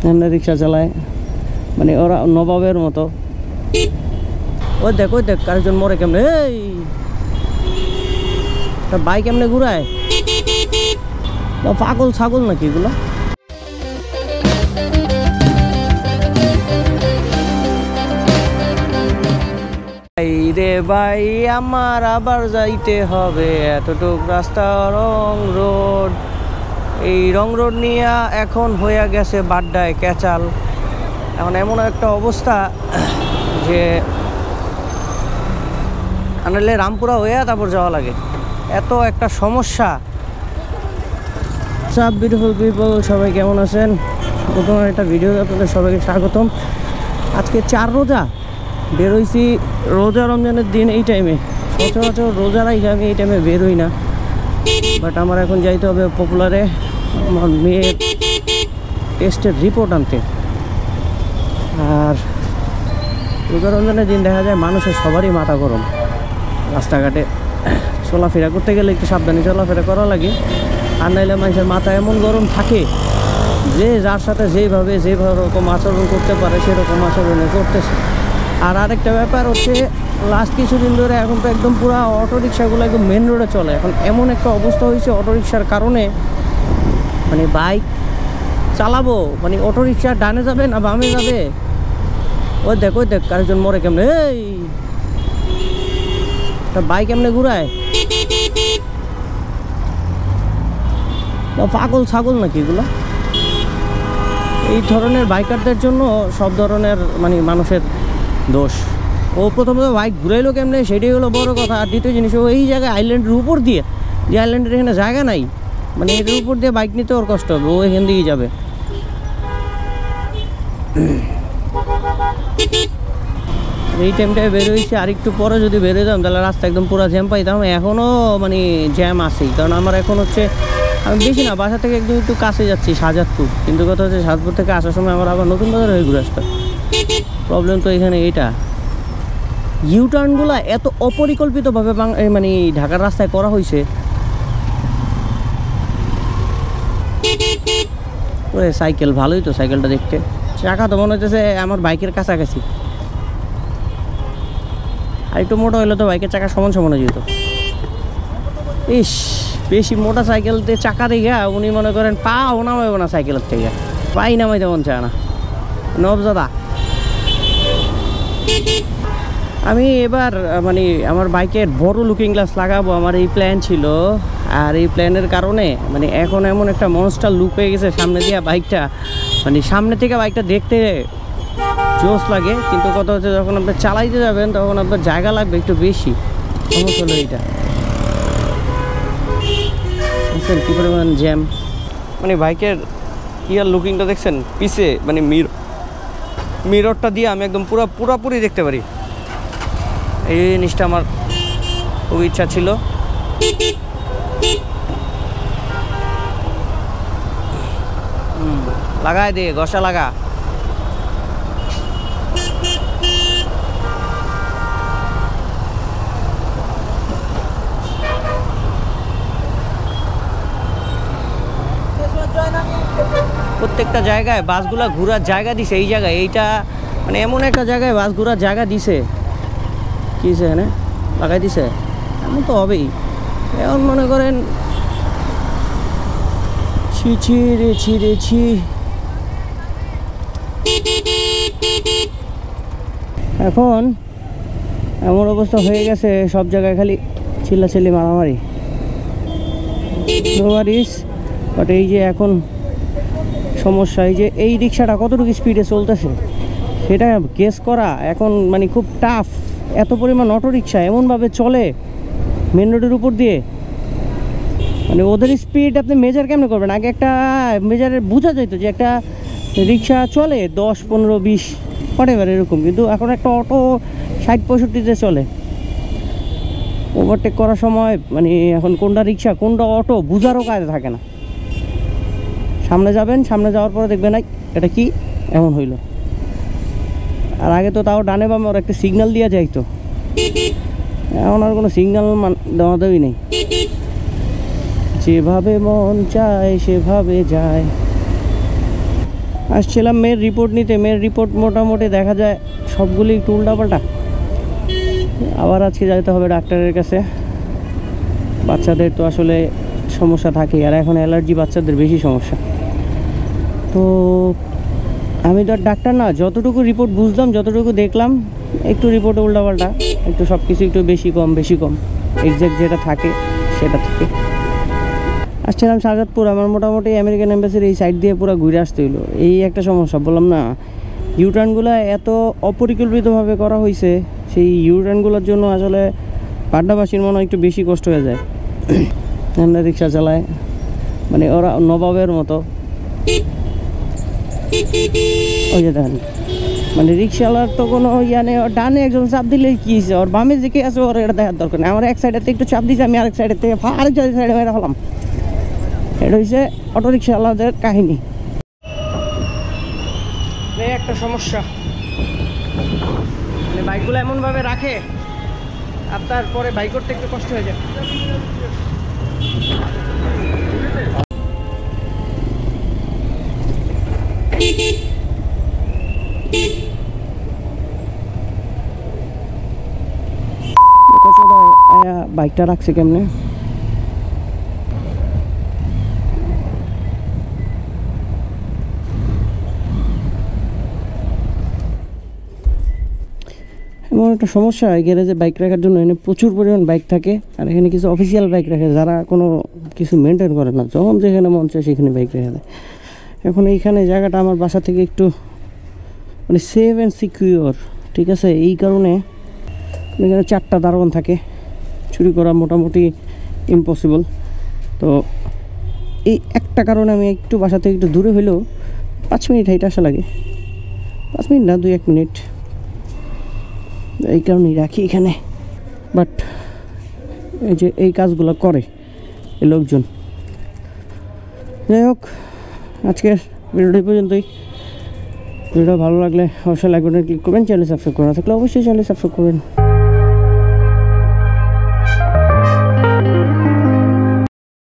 এমনি রিক্সা চালায়, মানে ওরা নবাবের মতো। ওই দেখ আরেকজন মরে কেমনে, এই বাইক এমনি ঘুরায়, পাগল ছাগল নাকি এগুলো। রে ভাই আমার আবার যাইতে হবে এতটুক রাস্তা রং রোড। এই রং রোড নিয়ে এখন হইয়া গেছে বাড্ডায় ক্যাচাল। এখন এমন একটা অবস্থা যে আনলে রামপুরা হইয়া তারপর যাওয়া লাগে, এত একটা সমস্যা। সব বিউটিফুল পিপল, সবাই কেমন আছেন? নতুন একটা ভিডিও আপনাদের সবাইকে স্বাগতম। আজকে 4 রোজা বেরোইছি, রোজা রমজানের দিন এই টাইমে। সচরাচর রোজারাই আমি এই টাইমে বেরোই না, বাট আমার এখন যাইতে হবে পপুলারে আমার মেয়ের টেস্টের রিপোর্ট আনতে। আর রোজা রমজানের দিন দেখা যায় মানুষের সবারই মাথা গরম, রাস্তাঘাটে চলাফেরা করতে গেলে একটু সাবধানে চলাফেরা করা লাগে। আর নাইলে মানুষের মাথা এমন গরম থাকে যে যার সাথে যেভাবে রকম আচরণ করতে পারে সেরকম আচরণে করতেছে। আর আরেকটা ব্যাপার হচ্ছে, লাস্ট কিছুদিন ধরে এখন তো একদম পুরো অটোরিক্সাগুলো একদম মেন রোডে চলে। এখন এমন একটা অবস্থা হয়েছে অটোরিক্সার কারণে, মানে বাইক চালাবো, মানে অটোরিক্সা ডানে যাবে না বামে যাবে। ওই দেখ আরেকজন মরে কেমনে, এই বাইক এমনি ঘুরায়, পাগল ছাগল নাকি এগুলো। এই ধরনের বাইকারদের জন্য সব ধরনের মানে মানুষের দোষ। ও প্রথমত বাইক ঘুরাইলো কেমনে সেটাই হলো বড় কথা। আর দ্বিতীয় জিনিস, ও এই জায়গায় আইল্যান্ডের উপর দিয়ে, যে আইল্যান্ডের এখানে জায়গা নাই, মানে এর উপর দিয়ে বাইক নিতে ওর কষ্ট হবে, ও এখান দিয়েই যাবে। এই টাইমটায় বেরোইছি, আর একটু পরে যদি বেরোতাম তাহলে রাস্তা একদম পুরো জ্যাম পাইতাম। এখনও মানে জ্যাম আছেই, কারণ আমার এখন হচ্ছে আমি বেশি না, বাসা থেকে একদম একটু কাছে যাচ্ছি শাহজাদপুর, কিন্তু কথা হচ্ছে শাহজাদপুর থেকে আসার সময় আমার আবার নতুন বাজার হয়ে ঘুরে আসতে। প্রবলেম তো এখানে এইটা, ইউটার্নগুলো এত অপরিকল্পিতভাবে মানে ঢাকার রাস্তায় করা হয়েছে। ওরে সাইকেল ভালোই তো, সাইকেলটা দেখতে, চাকা তো মনে হচ্ছে আমার বাইকের কাছাকাছি। আর একটু মোটা হইলে তো বাইকের চাকা সমান হয়ে যেত। ইস, বেশি মোটা সাইকেলতে চাকা দেখে উনি মনে করেন পাও নামাইব না সাইকেলের থেকে, পাই নামাইতে মন চায় না। নবজাদা আমি এবার মানে আমার বাইকের বড় লুকিং গ্লাস লাগাবো, আমার এই প্ল্যান ছিল। আর এই প্ল্যানের কারণে মানে এখন এমন একটা মনস্টার লুক হয়ে গেছে সামনে দিয়ে বাইকটা, মানে সামনে থেকে বাইকটা দেখতে জোস লাগে, কিন্তু কথা হচ্ছে যখন আপনি চালাইতে যাবেন তখন আপনার জায়গা লাগবে একটু বেশি। সমস্যা হলো এইটা, বুঝছেন কী পরিমাণ জ্যাম। মানে বাইকের ইয়ার লুকিংটা দেখছেন পিছে, মানে মিররটা দিয়ে আমি একদম পুরোপুরি দেখতে পারি। এই জিনিসটা আমার খুব ইচ্ছা ছিল। লাগাই দে, ঘষা লাগা। প্রত্যেকটা জায়গায় বাসগুলা ঘোরার জায়গা দিছে। এই জায়গায় এইটা মানে এমন একটা জায়গায় বাস ঘোরার জায়গা দিছে, কি এখানে লাগাই দিছে, এমন তো হবেই। এখন মনে করেন ছি। এখন এমন অবস্থা হয়ে গেছে সব জায়গায় খালি চিল্লাচিল্লি মারামারি, নোয়ারিস। বাট এই যে এখন সমস্যা, এই যে এই রিক্সাটা কতটুকু স্পিডে চলতেছে সেটা গেস করা এখন মানে খুব টাফ। এত পরিমাণ অটো রিক্সা এমনভাবে চলে মেন রোডের উপর দিয়ে, মানে ওদের স্পিড আপনি মেজার কেমন করবেন? আগে একটা মেজারে বোঝা যেত যে একটা রিক্সা চলে 10, 15, 20 হোয়াটএভার এরকম, কিন্তু এখন একটা অটো 60-65-তে চলে। ওভারটেক করার সময় মানে এখন কোনটা রিক্সা কোনটা অটো বোঝারও কাজে থাকে না। সামনে যাবেন, সামনে যাওয়ার পরে দেখবেন এটা কি এমন হইল। আর আগে তো তাও ডানে বামে ওর একটা সিগন্যাল দিয়ে যাইতো, এখন আর কোনো সিগন্যাল দেওয়া দেওয়াই নেই, যেভাবে মন চায় সেভাবে যায়। আসছিলাম মেয়ের রিপোর্ট নিতে, মেয়ের রিপোর্ট মোটামুটি দেখা যায় সবগুলি একটু উল্টাপাল্টা। আবার আজকে যাইতে হবে ডাক্তারের কাছে। বাচ্চাদের তো আসলে সমস্যা থাকে, আর এখন অ্যালার্জি বাচ্চাদের বেশি সমস্যা। তো আমি তো আর ডাক্তার না, যতটুকু রিপোর্ট বুঝলাম, যতটুকু দেখলাম, একটু রিপোর্টে উল্টাপাল্টা, একটু সব কিছু একটু বেশি কম এক্স্যাক্ট যেটা থাকে সেটা থাকে। আসছিলাম শাহজাদপুর, আমার মোটামুটি আমেরিকান এম্বাসির এই সাইড দিয়ে পুরো ঘুরে আসতে হইলো। এই একটা সমস্যা, বললাম না, ইউটার্নগুলো এত অপরিকল্পিতভাবে করা হয়েছে, সেই ইউটার্নগুলোর জন্য আসলে পাড্ডাবাসীর মনে একটু বেশি কষ্ট হয়ে যায়। আমরা রিক্সা চালায় মানে ওরা নবাবের মতো। ওই যে দেখেন, মানে রিক্সাওয়ালার তো কোনো ইয়া নেই, ওর ডানে একজন চাপ দিলে কি হয়েছে, ওর বামে যে কে আছে ওর এটা দেখার দরকার নেই। আমার এক সাইডের থেকে একটু চাপ দিয়েছে, আমি আরেক সাইডের থেকে আরেক সাইডে মেরে হলাম। এটা হচ্ছে অটো রিক্সাওয়ালাদের কাহিনী। এই একটা সমস্যা, মানে বাইকগুলো এমনভাবে রাখে আপনার পরে বাইক করতে একটু কষ্ট হয়ে যায়। বাইকটা রাখছে কেমনে? এমন একটা সমস্যা হয় গ্যারেজে বাইক রাখার জন্য, এখানে প্রচুর পরিমাণ বাইক থাকে, আর এখানে কিছু অফিসিয়াল বাইক রাখে যারা কোনো কিছু মেনটেন করে না, যখন যেখানে মন চায় সেখানে বাইক রেখে দেয়। এখন এইখানে জায়গাটা আমার বাসা থেকে একটু মানে সেফ অ্যান্ড সিকিউর, ঠিক আছে? এই কারণে এখানে 4টা দারোয়ান থাকে, চুরি করা মোটামুটি ইম্পসিবল। তো এই একটা কারণে আমি একটু বাসা থেকে একটু দূরে হলেও 5 মিনিট হাইটে আসা লাগে, 5 মিনিট না, 2-1 মিনিট, এই কারণেই রাখি এখানে। বাট এই যে এই কাজগুলো করে এই লোকজন। যাই হোক, আজকের ভিডিওটি পর্যন্তই। ভিডিও ভালো লাগলে অবশ্যই লাইক বাটনে ক্লিক করবেন, চ্যানেল সাবস্ক্রাইব করা থাকলে অবশ্যই চ্যানেল সাবস্ক্রাইব করবেন।